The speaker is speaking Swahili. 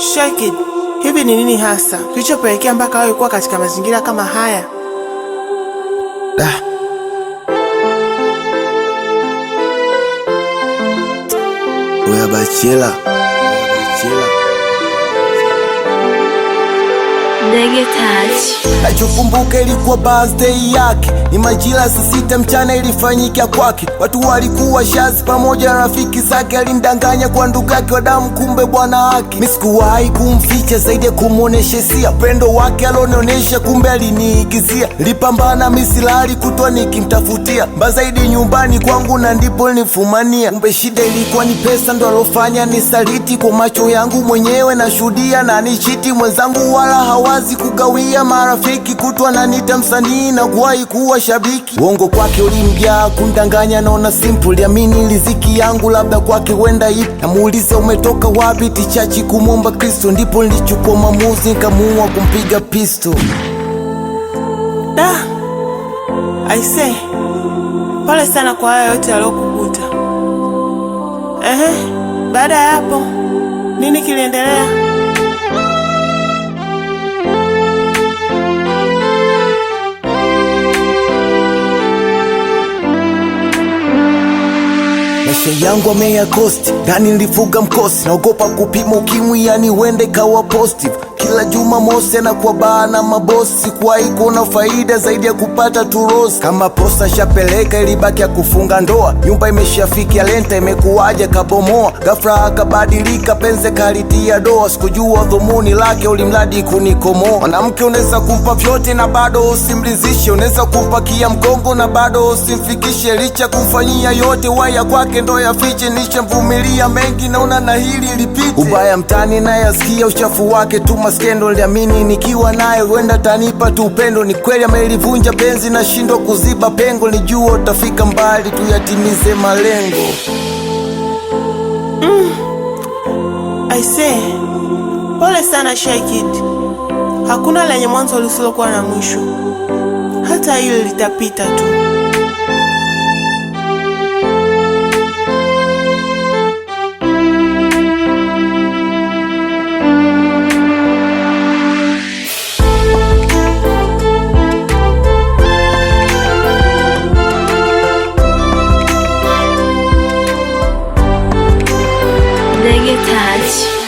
Shakid, hivi ni nini hasa kilichopelekea mpaka wewe kuwa katika mazingira kama haya? Oya bachela. Ndege Touch. Nachokumbuka ilikuwa birthday yake, ni majira saa 6 mchana ilifanyika kwake. Watu walikuwa shazi pamoja na rafiki zake, alimdanganya kwa ndugu yake wa damu, kumbe bwana wake. Mimi sikuwahi kumficha zaidi ya kumuonesha hisia, upendo wake alonionyesha, kumbe aliniigizia. Nilipambana misilali kutwa nikimtafutia, mba zaidi nyumbani kwangu na ndipo nilifumania. Kumbe shida ilikuwa ni pesa, ndo alofanya nisaliti. Kwa macho yangu mwenyewe nashuhudia, na nichiti mwenzangu wala hawazi kugawia. Marafiki kutwa na nita msanii na kuwahi kuwa shabiki. Uongo kwake ulimjaa, kundanganya naona simple. Yamini riziki yangu labda kwake wenda ipi. Namuuliza umetoka wapi, tichachi kumwomba Kristo. Ndipo nilichukua maamuzi nikamuua kumpiga pisto. Aise, pole sana kwa haya yote yalokukuta. Baada ya hapo nini kiliendelea? Maisha yangu ameya cost, ndani nilifuga mkosi. Naogopa kupima ukimwi, yani wende kawa positive. Kila Jumamosi anakuwa baa na mabosi. Kuwahi kuona faida zaidi ya kupata turosi. Kama posa shapeleka ilibaki ya kufunga ndoa. Nyumba imeshafikia lenta, imekuwaje kabomoa. Ghafla akabadilika, penzi kalitia doa. Sikujua dhumuni lake, ulimradi kunikomoa. Mwanamke unaweza kumpa vyote na bado usimridhishe. Unaweza kumpakia mgongo na bado usimfikishe. Licha kumfanyia yote, waya kwake ndo yafiche. Nishamvumilia mengi, naona na hili lipite. Ubaya mtani na yasikia, uchafu wake tu maskendo. Niliamini nikiwa naye wenda tanipa tu upendo. Ni kweli amelivunja penzi, na shindwa kuziba pengo. Nijua utafika mbali, tuyatimize malengo. Aise, pole sana Shakid. Hakuna lenye mwanzo lisilokuwa na mwisho. Hata hili litapita tu. Ndege Touch.